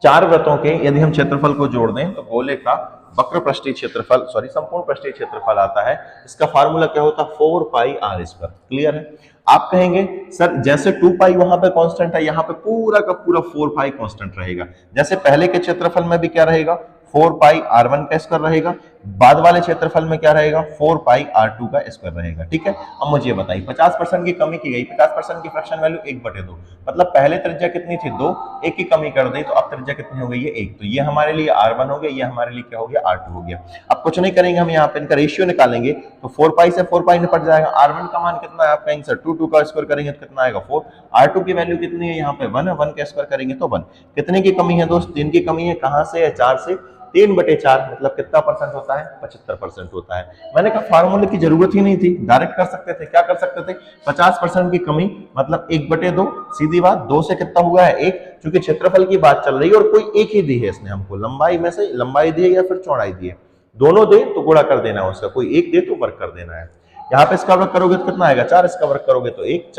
4 वृत्तों के यदि हम क्षेत्रफल को जोड़ दें तो गोले का वक्र पृष्ठीय क्षेत्रफल संपूर्ण पृष्ठीय क्षेत्रफल आता है, इसका फार्मूला क्या होता है 4 पाई आर स्क्वायर। क्लियर है। आप कहेंगे सर जैसे 2 पाई वहां पे कांस्टेंट है, यहाँ पे पूरा का पूरा 4 पाई कांस्टेंट रहेगा। जैसे पहले के क्षेत्रफल में भी क्या रहेगा 4 पाई R1 का स्क्वायर रहेगा, बाद वाले क्षेत्रफल में क्या रहेगा 4 पाई r2 का स्क्वायर रहेगा। ठीक है, अब मुझे बताइए 50% की कमी की गई, 50% की फ्रैक्शन वैल्यू 1/2, मतलब पहले त्रिज्या कितनी थी 2, 1 की कमी कर दी तो अब त्रिज्या कितनी हो गई है 1, तो ये हमारे लिए r1 हो गया, ये हमारे लिए क्या हो गया r2 हो गया। अब कुछ नहीं करेंगे, हम यहाँ पे इनका रेशियो निकालेंगे तो 4 पाई से 4 पाई निपट जाएगा। r1 का मान कितना है आपका आंसर 2, 2 का स्क्वायर करेंगे तो कितना आएगा 4, r2 की वैल्यू कितनी है यहाँ पे 1 है, 1 का स्क्वायर करेंगे तो 1। कितने की कमी है दोस्त 3 की कमी है, कहां से है 4 से, 3/4 मतलब कितना परसेंट होता है 75% होता है। मैंने कहा फार्मूले की जरूरत ही नहीं थी, डायरेक्ट कर सकते थे, क्या कर सकते थे 50% की कमी मतलब 1/2, सीधी बात 2 से कितना हुआ है 1, क्योंकि क्षेत्रफल की बात चल रही है और कोई एक ही दी है इसने हमको, लंबाई में से लंबाई दी है या फिर चौड़ाई दी है, दोनों दे तो गुणा कर देना है उसका, कोई एक दे तो वर्ग कर देना है। यहाँ पे इसका वर्ग करोगे तो कितना आएगा 4, इसका वर्ग करोगे तो 1,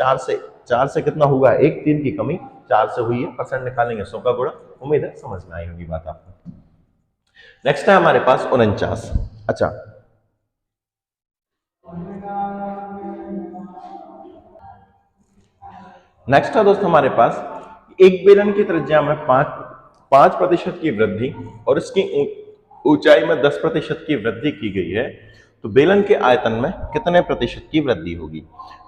4 से कितना हुआ 1, 3 की कमी 4 से हुई है, परसेंट निकालेंगे 100 का गुणा। उम्मीद है समझ में आई होगी बात आपको। नेक्स्ट है हमारे पास 49। अच्छा, नेक्स्ट है दोस्त हमारे पास एक बेलन की त्रिज्या में 5% की वृद्धि और इसकी ऊंचाई में 10% की वृद्धि की गई है, तो बेलन के आयतन में कितने प्रतिशत की वृद्धि होगी।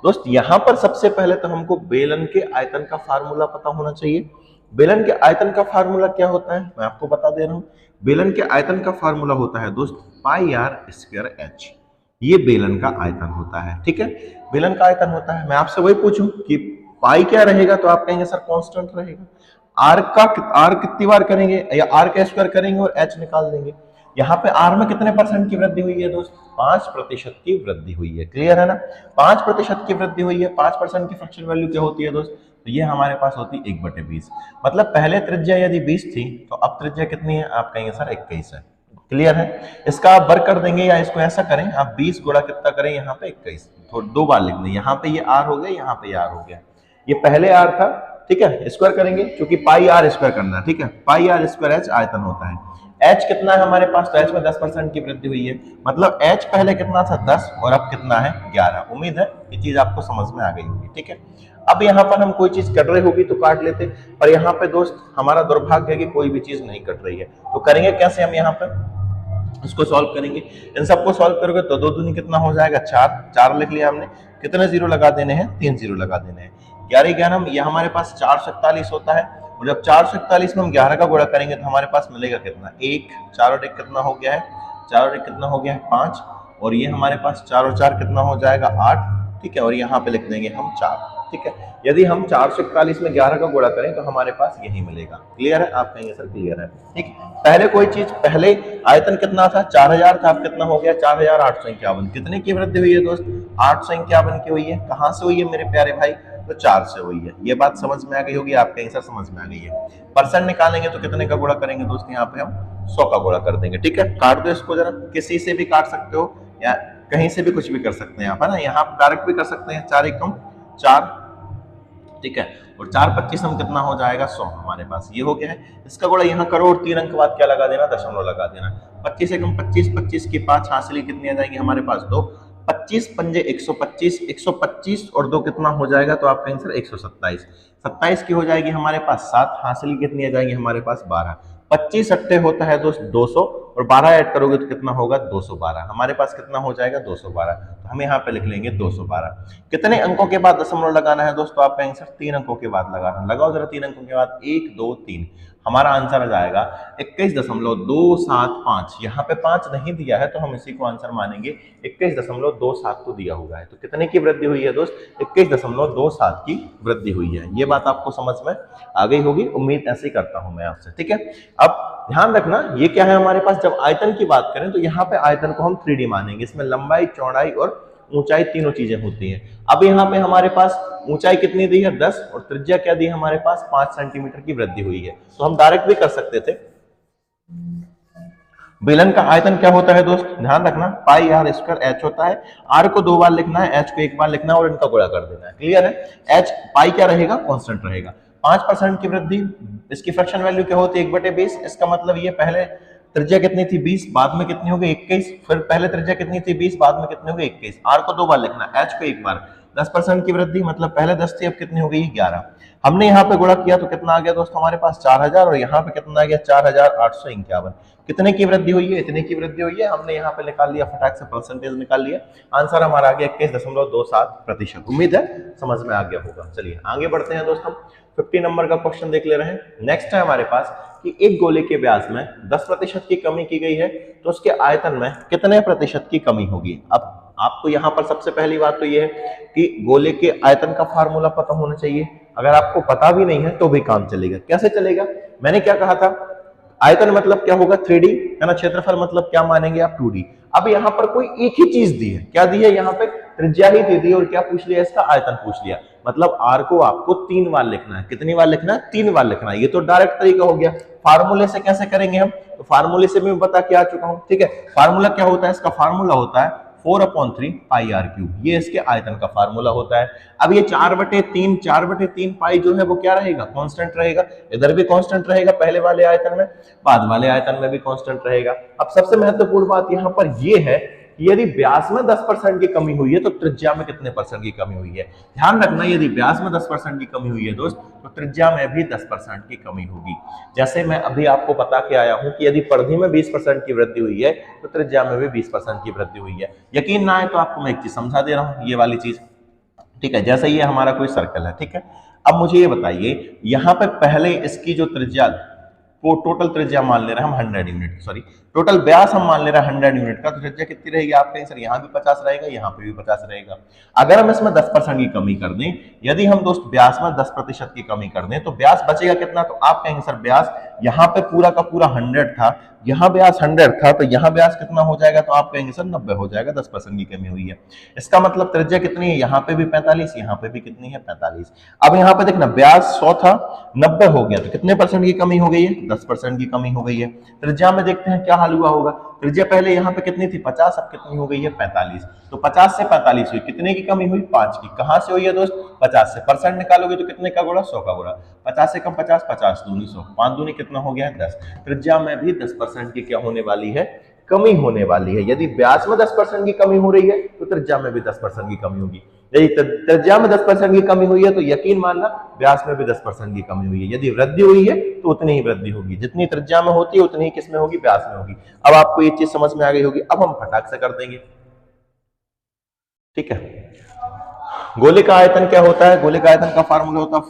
दोस्त यहां पर सबसे पहले तो हमको बेलन के आयतन का फार्मूला पता होना चाहिए। बेलन के आयतन का फार्मूला क्या होता है मैं आपको बता दे रहा हूं। बेलन के आयतन का फार्मूला होता है दोस्त पाई आर स्क्वायर एच, ये बेलन का आयतन होता है। ठीक है, बेलन का आयतन होता है। मैं आपसे वही पूछूं कि पाई क्या रहेगा तो आप कहेंगे सर कांस्टेंट रहेगा। आर कितनी बार करेंगे या आर का स्क्वायर करेंगे और एच निकाल देंगे। यहाँ पे आर में कितने परसेंट की वृद्धि हुई है दोस्त 5% की वृद्धि हुई है, क्लियर है ना। 5% की वृद्धि हुई है, 5% की फ्रैक्शन वैल्यू क्या होती है दोस्त, तो ये हमारे पास होती है 1/20। मतलब पहले त्रिज्या यदि 20 थी तो अब त्रिज्या कितनी है आप कहेंगे सर 21 है, क्लियर है। इसका आप वर्ग कर देंगे या इसको ऐसा करें आप 20 गुणा कितना करें यहाँ पे 21, तो 2 बार लिख दें, यहाँ पे ये आर हो गया, यहाँ पे ये आर हो गया, ये पहले आर था। ठीक है, स्क्वायर करेंगे क्योंकि पाई आर स्क्वायर करना है। ठीक है, पाई आर स्क्वायर एच आयतन होता है। एच कितना है हमारे पास, तो एच में 10% की वृद्धि हुई है, मतलब एच पहले कितना था 10 और अब कितना है 11। उम्मीद है ये चीज आपको समझ में आ गई होगी। ठीक है, अब यहाँ पर हम कोई चीज कट रही होगी तो काट लेते, पर यहाँ पे दोस्त हमारा दुर्भाग्य है कि कोई भी चीज नहीं कट रही है, तो करेंगे कैसे हम यहाँ पर इसको सॉल्व करेंगे। इन सबको सॉल्व करोगे तो 2 दूनी कितना हो जाएगा 4 लिख लिया हमने। कितने जीरो लगा देने हैं 3 जीरो लगा देने हैं। 11 11 ये हमारे पास 441 होता है, और जब 441 में हम 11 का गुणा करेंगे तो हमारे पास मिलेगा कितना 1, 4 और 1 कितना हो गया है 4 और 1 कितना हो गया है 5, और ये हमारे पास 4 और 4 कितना हो जाएगा 8। ठीक है, और यहाँ पे लिख देंगे हम 4। ठीक है, यदि हम 441 में 11 का गुणा करें तो हमारे पास यही मिलेगा। क्लियर है, आप कहेंगे सर क्लियर है। ठीक, पहले कोई चीज पहले आयतन कितना था 4000 था, अब कितना हो गया 4851। कितने की वृद्धि हुई है दोस्त 851 की हुई है। कहां से हुई है मेरे प्यारे भाई, तो 4 से हुई है। ये बात समझ में आ गई होगी, आपके आंसर समझ में आ गई है। परसेंट निकालेंगे तो कितने का गुणा करेंगे दोस्त, यहाँ पे हम 100 का गुणा कर देंगे। ठीक है, काट दो इसको जरा, किसी से भी काट सकते हो या कहीं से भी कुछ भी कर सकते हैं आप, है ना। यहाँ डायरेक्ट भी कर सकते हैं, 4 एकम 4। ठीक है, और 4 25 हम कितना हो जाएगा 100 हमारे पास, ये हो गया है। इसका गुणा यहाँ करो और 3 अंक बाद क्या लगा देना दशमलव लगा देना। 25 एकम 25, 25 की 5 हासिल कितनी आ जाएगी हमारे पास 2, 25 पंजे 125, 125 और 2 कितना हो जाएगा, तो आपका आंसर 127। 27 की हो जाएगी हमारे पास 7, हासिल कितनी आ जाएगी हमारे पास 12। 25 अट्ठे होता है दोस्त 200, और 12 ऐड करोगे तो कितना होगा 212। हमारे पास कितना हो जाएगा 212, तो हम यहाँ पे लिख लेंगे 212। कितने अंकों के बाद दशमलव लगाना है दोस्तों, आपका आंसर 3 अंकों के बाद लगाना। लगाओ जरा 3 अंकों के बाद 1 2 3, हमारा आंसर आ जाएगा 21.275। यहाँ पे 5 नहीं दिया है तो हम इसी को आंसर मानेंगे, 21.27 तो दिया हुआ है। तो कितने की वृद्धि हुई है दोस्त 21.27 की वृद्धि हुई है। ये बात आपको समझ में आ गई होगी, उम्मीद ऐसे ही करता हूं मैं आपसे। ठीक है, अब ध्यान रखना ये क्या है हमारे पास, जब आयतन की बात करें तो यहाँ पे आयतन को हम 3D मानेंगे। इसमें लंबाई चौड़ाई और ऊंचाई तीनों चीजें होती हैं। अब यहाँ पे हमारे पास ऊंचाई कितनी दी है 10, और त्रिज्या क्या दी है हमारे पास 5 सेंटीमीटर की वृद्धि हुई है। तो हम डायरेक्ट भी कर सकते थे। बेलन का आयतन क्या होता है दोस्त, ध्यान रखना पाई आर स्क्वायर एच होता है। आर को 2 बार लिखना है, एच को 1 बार लिखना है और इनका गुणा कर देना है। क्लियर है, एच पाई क्या रहेगा कांस्टेंट रहेगा। 5% की वृद्धि, इसकी फ्रैक्शन वैल्यू क्या होती है 1/20। इसका मतलब ये पहले त्रिज्या कितनी थी 20, बाद में कितनी हो गई 21, फिर पहले त्रिज्या कितनी थी 20, बाद में कितनी हो गई 21। आर को 2 बार लिखना, एच को 1 बार। 10% की वृद्धि मतलब पहले 10 थी अब कितनी हो गई 11। हमने यहाँ पे गुणा किया तो कितना आ गया दोस्त हमारे पास 4000, और यहाँ पे कितना आ गया 4851। कितने की वृद्धि हुई है, इतने की वृद्धि हुई है, हमने यहाँ पे निकाल लिया, फटाक से परसेंटेज निकाल लिया, आंसर हमारा आ गया 21.27%। उम्मीद है समझ में आ गया होगा। चलिए आगे बढ़ते हैं दोस्तों, 50 नंबर का क्वेश्चन देख ले रहे हैं। नेक्स्ट है हमारे पास कि एक गोले के व्यास में 10% की कमी की गई है, तो उसके आयतन में कितने प्रतिशत की कमी होगी। अब आपको यहाँ पर सबसे पहली बात तो ये है कि गोले के आयतन का फार्मूला पता होना चाहिए। अगर आपको पता भी नहीं है तो भी काम चलेगा। कैसे चलेगा, मैंने क्या कहा था, आयतन मतलब क्या होगा 3D है ना, क्षेत्रफल मतलब क्या मानेंगे आप 2D। अब यहाँ पर कोई एक ही चीज दी है, क्या दी है, यहाँ पे त्रिज्या ही दे दी और क्या पूछ लिया, इसका आयतन पूछ लिया। मतलब r को आपको 3 बार लिखना है। कितनी बार लिखना है, 3 बार लिखना है। ये तो डायरेक्ट तरीका हो गया। फार्मूले से कैसे करेंगे हम, तो फार्मूले से मैं बता के आ चुका हूं, ठीक है। फार्मूला क्या होता है, इसका फार्मूला होता है 4/3 पाई आर क्यूब, ये इसके आयतन का फार्मूला होता है। अब ये 4/3 पाई जो है वो क्या रहेगा, कांस्टेंट रहेगा। इधर भी कांस्टेंट रहेगा पहले वाले आयतन में, बाद वाले आयतन में भी कांस्टेंट रहेगा। अब सबसे महत्वपूर्ण बात यहाँ पर ये है कि यदि व्यास में 10% की कमी हुई है तो त्रिज्या में कितने परसेंट की कमी हुई है। ध्यान रखना, यदि व्यास में 10% की कमी हुई है दोस्त, तो त्रिज्या में भी 10% की कमी होगी। जैसे मैं अभी आपको बता के आया हूं कि यदि परिधि में 20% की वृद्धि हुई है तो त्रिज्या में भी 20% की वृद्धि हुई है। यकीन ना आए तो आपको मैं एक चीज समझा दे रहा हूं, ये वाली चीज, ठीक है। जैसे ये हमारा कोई सर्कल है, ठीक है। अब मुझे ये बताइए, यहाँ पे पहले इसकी जो त्रिज्या को टोटल त्रिज्या मान ले रहे हैं हम 100 यूनिट, सॉरी टोटल व्यास हम मान ले रहे हैं 100 यूनिट का, तो त्रिज्या कितनी रहेगी आप कहें सर, यहाँ भी 50 रहेगा, यहाँ पे भी 50 रहेगा। अगर हम इसमें 10% की कमी कर दें, यदि हम दोस्त व्यास में 10% की कमी कर दें तो व्यास बचेगा कितना, तो आप कहेंगे सर व्यास यहाँ पे पूरा का पूरा 100 था, यहाँ व्यास 100 था, तो यहाँ व्यास कितना हो जाएगा, तो आप कहेंगे सर 90 हो जाएगा, 10% की कमी हुई है। इसका मतलब त्रिज्या कितनी है, यहाँ पे भी 45, यहाँ पे भी कितनी है 45। अब यहाँ पे देखना व्यास 100 था, 90 हो गया, तो कितने परसेंट की कमी हो गई है, 10% की कमी हो गई है। त्रिज्या में देखते हैं क्या हाल हुआ होगा। त्रिज्या पहले यहाँ पे कितनी थी 50, अब कितनी हो गई है 45। तो 50 से 45 हुई, कितने की कमी हुई 5 की। कहां से हुई है दोस्त, 50 से। परसेंट निकालोगे तो कितने का गुणा, 100 का गुणा। 50 से कम 50, 50 दूनी 100, 5 दूनी कितना हो गया है 10। त्रिज्या में भी 10% की क्या होने वाली है, कमी होने वाली है। यदि व्यास में 10% की कमी हो रही है तो त्रिज्या में भी 10% की कमी होगी। यदि त्रिज्या में 10% की कमी हुई है तो यकीन मानना व्यास में भी 10% की कमी हुई है। यदि वृद्धि हुई है तो उतनी ही वृद्धि होगी, जितनी त्रिज्या में होती है उतनी ही किसमें होगी, व्यास में होगी। अब आपको ये चीज समझ में आ गई होगी। अब हम फटाक से कर देंगे, ठीक है। गोले का आयतन क्या होता है, गोले का आयतन का फार्मूला होता है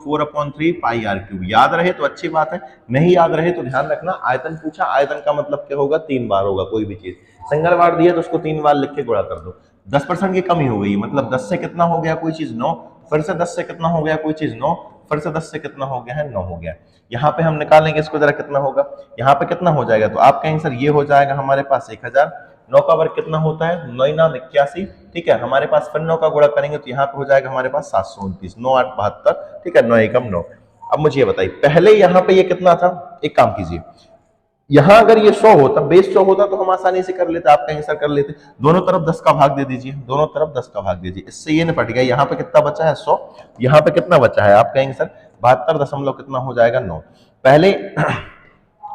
4/3 पाई आर क्यूब। याद रहे तो अच्छी बात है, नहीं याद रहे तो ध्यान रखना। आयतन पूछा, आयतन का मतलब क्या होगा, 3 बार होगा कोई भी चीज। सिंगल बार दिया तो उसको 3 बार लिख के गुणा कर दो। 10% की कमी हो गई, मतलब 10 से कितना हो गया कोई चीज 9, फिर से 10 से कितना हो गया कोई चीज 9, फिर से 10 से कितना हो गया है 9 हो गया। यहाँ पे हम निकालेंगे इसको जरा, कितना होगा, यहाँ पे कितना हो जाएगा, तो आप कहेंगे सर ये हो जाएगा हमारे पास 1000। 9 का वर्ग कितना होता है, 9 9 81, ठीक है। हमारे पास फिर 9 का गुणा करेंगे तो यहाँ पे हो जाएगा हमारे पास 729, 9 8 72, ठीक है। 9 एकम 9। अब मुझे ये बताइए, पहले यहाँ पे ये कितना था, एक काम कीजिए, यहाँ अगर ये 100 होता, बेस 100 होता तो हम आसानी से कर लेते। आप कहेंगे सर कर लेते, दोनों तरफ 10 का भाग दे दीजिए, दोनों तरफ 10 का भाग दीजिए, इससे ये निपट गया। यहाँ पे कितना बचा है 100, यहाँ पे कितना बचा है, आप कहेंगे सर 72 दशमलव कितना हो जाएगा 9।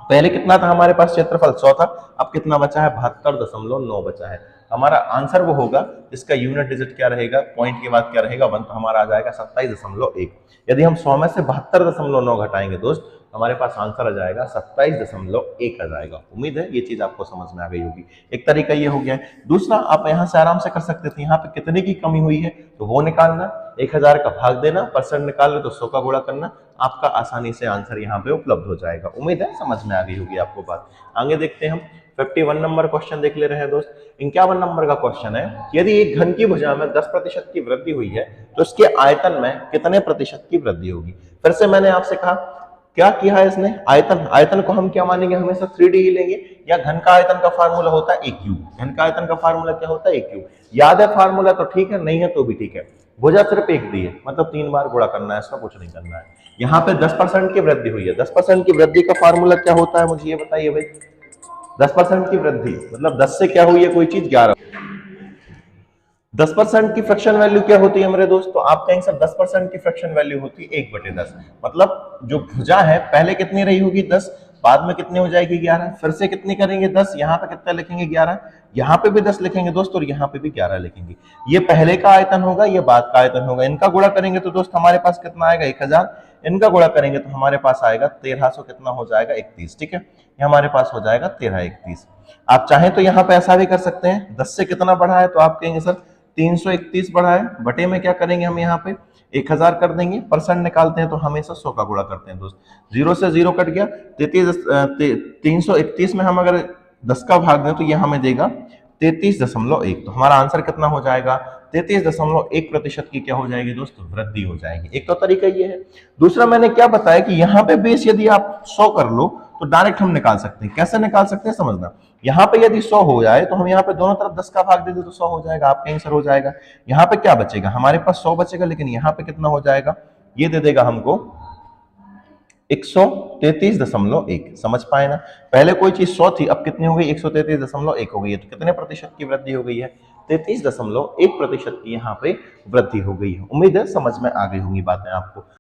पहले कितना था हमारे पास, क्षेत्रफल 100 था, अब कितना बचा है 72.9 बचा है। हमारा आंसर वो होगा, इसका यूनिट डिजिट क्या रहेगा, पॉइंट के बाद क्या रहेगा 1, तो हमारा आ जाएगा 27.1। यदि हम 100 में से 72.9 घटाएंगे दोस्त, हमारे पास आंसर आ जाएगा 27.1 आ जाएगा। उम्मीद है ये चीज आपको समझ में आ गई होगी। एक तरीका ये हो गया है। दूसरा, आप यहाँ से आराम से कर सकते थे, यहाँ पे कितने की कमी हुई है तो वो निकालना, 1000 का भाग देना, परसेंट निकाल लो तो 100 का गुणा करना, आपका आसानी से आंसर यहाँ पे उपलब्ध हो जाएगा। उम्मीद है समझ में आ गई होगी आपको बात। आगे देखते हैं हम 51 नंबर क्वेश्चन देख ले रहे हैं दोस्त। 51 नंबर का क्वेश्चन है, यदि एक घन की भुजा में 10% की वृद्धि हुई है तो इसके आयतन में कितने प्रतिशत की वृद्धि होगी। फिर से मैंने आपसे कहा, क्या किया है इसने, आयतन को हम क्या मानेंगे, हमेशा 3D ही लेंगे, या घन का आयतन का फार्मूला होता है a क्यूब। घन का आयतन का फार्मूला क्या होता है a क्यूब। याद है फार्मूला तो ठीक है, नहीं है तो भी ठीक है। भुजा सिर्फ एक दी है, मतलब 3 बार गुणा करना है, इसका कुछ नहीं करना है। यहाँ पे 10% की वृद्धि हुई है, 10% की वृद्धि का फार्मूला क्या होता है मुझे ये बताइए भाई। 10% की वृद्धि मतलब 10 से क्या हुई है कोई चीज 11। 10% की फ्रैक्शन वैल्यू क्या होती है मेरे दोस्त, तो आप कहेंगे सर 10% की फ्रैक्शन वैल्यू होती है 1/10। मतलब जो भुजा है पहले कितनी रही होगी 10, बाद में कितनी हो जाएगी 11, फिर से कितनी करेंगे 10, यहाँ पे कितना लिखेंगे 11, यहाँ पे भी 10 लिखेंगे दोस्त और यहाँ पे भी 11 लिखेंगे। ये पहले का आयतन होगा, ये बाद का आयतन होगा, इनका गुणा करेंगे तो दोस्त हमारे पास कितना आएगा 1000। इनका गुणा करेंगे तो हमारे पास आएगा 1300 कितना हो जाएगा 31। ठीक है, ये हमारे पास हो जाएगा 1331। आप चाहें तो यहाँ पे ऐसा भी कर सकते हैं, 10 से कितना बढ़ा है तो आप कहेंगे सर 331 बढ़ा है, बटे में क्या करेंगे हम यहाँ पे 1000 कर देंगे, परसेंट निकालते हैं तो हमेशा 100 का गुणा करते हैं दोस्त। 0 से 0 कट गया, 331 में हम अगर 10 का भाग दें तो ये हमें देगा 33.1। तो हमारा आंसर कितना हो जाएगा 33.1% की क्या हो जाएगी दोस्तों, वृद्धि हो जाएगी। एक तो तरीका ये है। दूसरा मैंने क्या बताया कि यहाँ पे बेस यदि आप 100 कर लो तो डायरेक्ट हम निकाल सकते हैं। कैसे निकाल सकते हैं समझना, यहाँ पे यदि 100 हो जाए तो हम यहाँ पे दोनों तरफ 10 का भाग दे दे तो 100 हो जाएगा, आपका आंसर हो जाएगा। यहाँ पे क्या बचेगा, हमारे पास 100 बचेगा, लेकिन यहाँ पे कितना हो जाएगा, ये दे देगा हमको 133.1। समझ पाए ना, पहले कोई चीज 100 थी, अब कितनी हो गई 133.1 हो गई है। तो कितने प्रतिशत की वृद्धि हो गई है, 33.1% की यहाँ पे वृद्धि हो गई है। उम्मीद है समझ में आ गई होंगी बातें आपको।